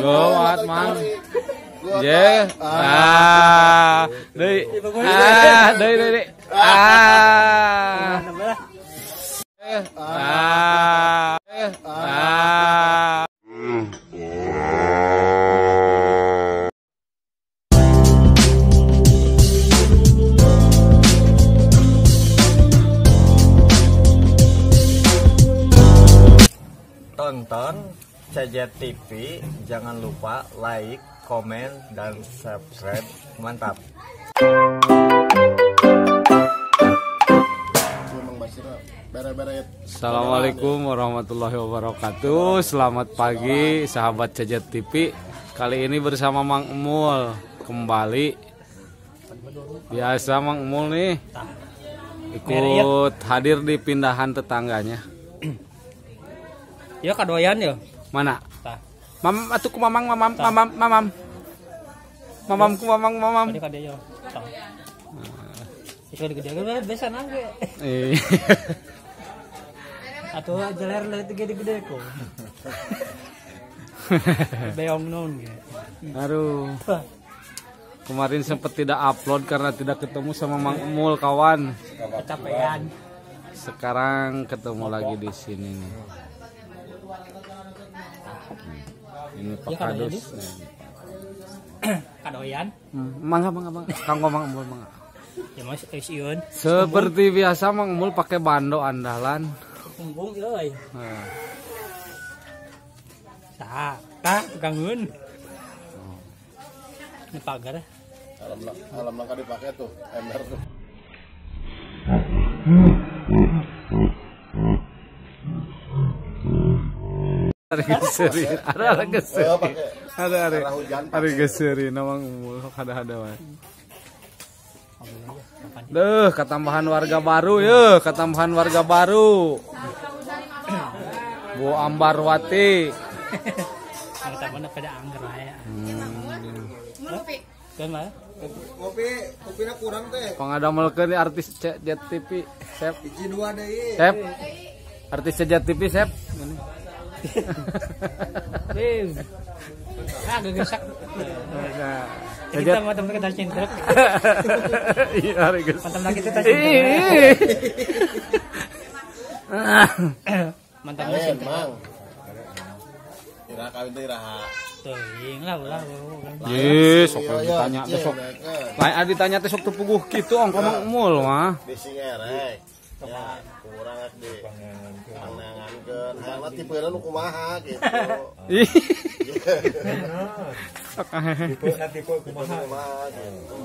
Gowat mang. Je. Deui. Deui. Tonton CJ TV, jangan lupa like, komen, dan subscribe. Mantap. Assalamualaikum warahmatullahi wabarakatuh. Selamat pagi sahabat CJ TV. Kali ini bersama Mang Emul kembali. Biasa Mang Emul nih ikut hadir di pindahan tetangganya. Ya kadoyan ya. Mana? Tah. Mamam atuh ku mamam. Mamam ku mamam. Kade ya. Tah. Isu gede-gede biasa nangge. Atuh jeler leutik gede-gede ko. Beong non ge. Aduh. Kemarin sempat tidak upload karena tidak ketemu sama Mang Emul kawan. Kecapean. Sekarang ketemu lagi di sini nih. Ini Pak Kadus. Kadoyan. Mangga. Kang Mang Emul mangga. Ya Mas Isyun. Seperti biasa Mang Emul pakai bando andalan. Kumbung euy. Nah. Tah tukangkeun. Ini pagar. Alam langka dipakai tuh, ember tuh. Ada geseri nama Emul ada wae. Deuh, ketambahan warga baru ya, ketambahan warga baru. Bu Ambarwati. Ang taman na pada angger aya. Kan mah? Kopina kurang teh. Pangadamelkeun artis CJ TV, Sep. Hiji dua deui. Sep. Artis CJ TV, Sep. Gegesak. Nah, Kita mau temen kita cintruk. Iya, hari geus. Mantap lagi kita cintruk. Mantap mesin, Mang. Ira kawin teh iraha. Teuing lah ulah. Ye, sok ditanya teh sok. Lain ditanya teh sok teu puguh kitu ongko Mang Emul mah. Bisi ngerek. Ya, kurang di pandangankeun. Hayangna tipeuna nu kumaha gitu. Ih. Tipe kumaha gitu.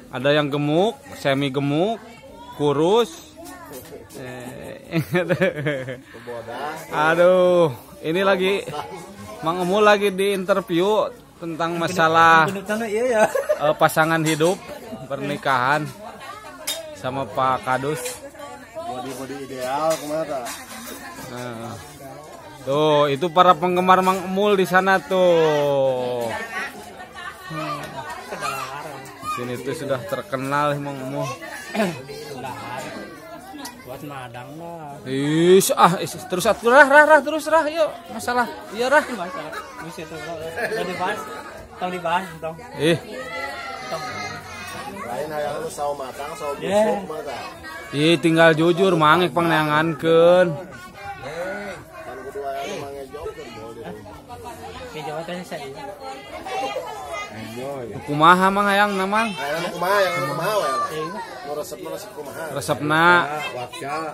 Ada yang gemuk, semi gemuk, kurus. Aduh, ini lagi Mang Emul lagi di interview tentang masalah pasangan hidup pernikahan sama Pak Kadus. Body ideal kumaha tah? Nah, tuh itu para penggemar Mang Emul di sana tuh. Sini tuh sudah terkenal Mang Emul. Buat madang lah. Terus terus yuk masalah. Iya rah. Masalah. Bisa tuh. Udah dibahas. Dibahas dong. Lain hayang lu sawo matang, sawo busuk kumaha tah? Tinggal jujur mangik pangneangankeun. Kan kudu aya mangejogkeun boleh. Ke jawabannya saya. Kumaha mang hayang namang? Hayang kumaha we lah. Nu resep kumaha? Resepna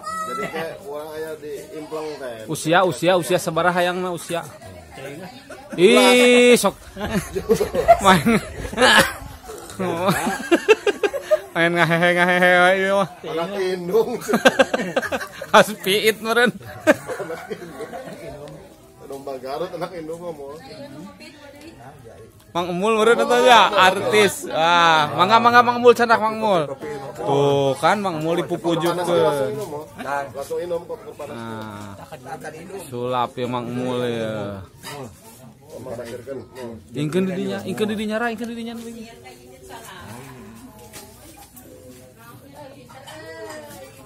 Jadi kayak urang aya di impleng teh. usia sabaraha hayangna usia? Ih, sok. Main ngahehe wae ieu mah. Anak indung. Haspiit meureun. Domba Garut anak indung mah. Mang Emul meureun eta nya artis. Mangga Mang Emul cendak Mang Emul. Tuh kan Mang Emul dipupujukeun. Langsung inum kok kepada. Nah. Sulap ya Mang Emul ya. Ingkeun di dinya ra.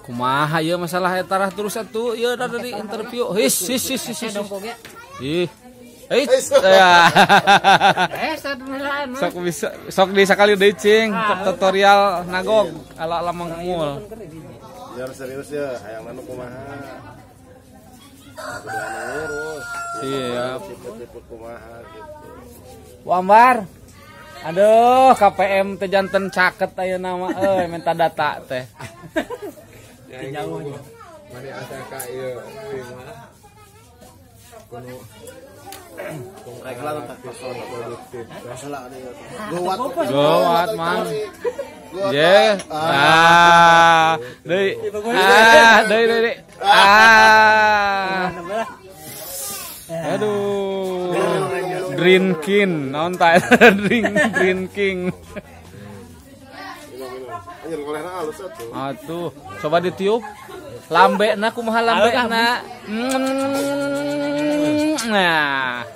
Kumaha ya masalah etarah terus atuh ya dari interview. His. Dongkok ya. Ih. Ya. Sadmelan. Sok di sakali deui cing tutorial nagog ala Mang Emul. Biar serius ya, hayang anu kumaha. Ngurus. Siap. Tipe-tipe kumaha gitu. Wambar. Aduh, KPM teh janten caket ayeuna mah minta data teh. Jauh. Mari asa ka ieu mah kuno Reklam tak produktif. Masalah dia. Gowat man. Je. Deui. Aduh. Drinking, naon ta drinking. Anjir golehna alus atuh. Atuh, coba ditiup. Lambena kumaha lambena? Nah.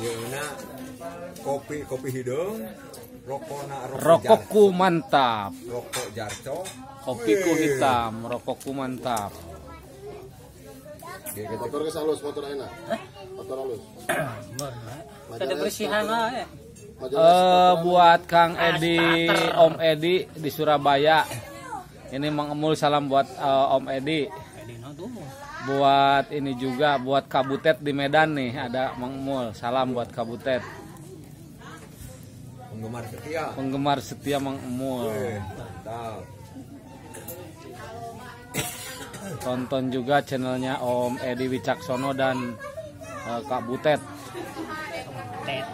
Yeuna kopi hidung, Rokokku mantap. rokok jarco. Kopiku hitam, rokokku mantap. Motor geus halus, motor enak. Motor halus. Ada bersihan lah ya. Buat Kang Edi, Om Edi di Surabaya. Ini Mang Emul salam buat Om Edi. Buat ini juga buat Kabutet di Medan nih ada Mang Emul. Salam buat Kabutet. Penggemar setia Mang Emul. Mantap. Tonton juga channelnya Om Edi Wicaksono dan Kak Butet.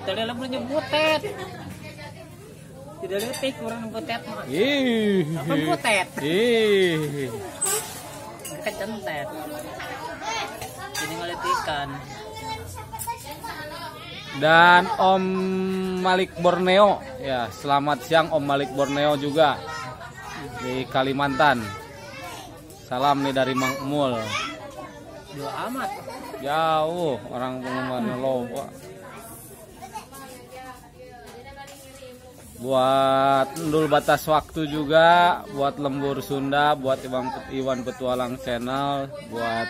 Tadi lah punya butet. Tidak letik kurang butet mah. Ih. Apa butet? Ih. Kecentet. Ini ngeletikan. Dan Om Malik Borneo. Ya, selamat siang Om Malik Borneo juga di Kalimantan. Salam nih dari Mang Emul. Jauh amat. Jauh orang penggemarnya loba. Buat Ndul Batas Waktu juga, buat Lembur Sunda, buat Iwan Petualang Channel, buat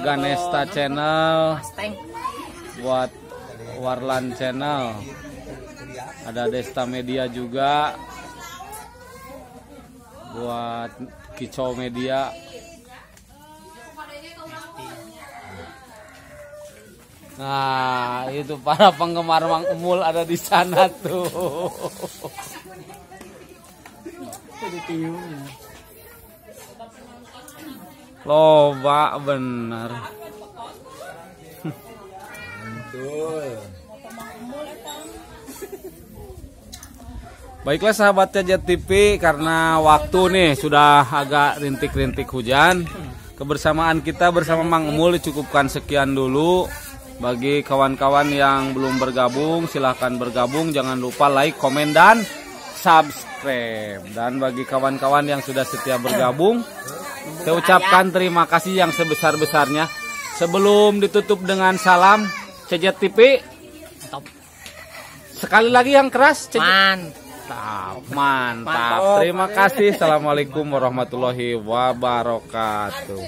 Ganesta Channel, buat Warlan Channel, ada Desta Media juga, buat Kicau Media. Nah, itu para penggemar Mang Emul ada di sana tuh. Loba bener. Betul. Baiklah sahabat Jet TV, karena waktu nih sudah agak rintik-rintik hujan. Kebersamaan kita bersama Mang Emul dicukupkan sekian dulu. Bagi kawan-kawan yang belum bergabung, silahkan bergabung. Jangan lupa like, komen, dan subscribe. Dan bagi kawan-kawan yang sudah setia bergabung, saya ucapkan terima kasih yang sebesar-besarnya. Sebelum ditutup dengan salam Jet TV, sekali lagi yang keras. Mantap. Terima kasih. Assalamualaikum warahmatullahi wabarakatuh.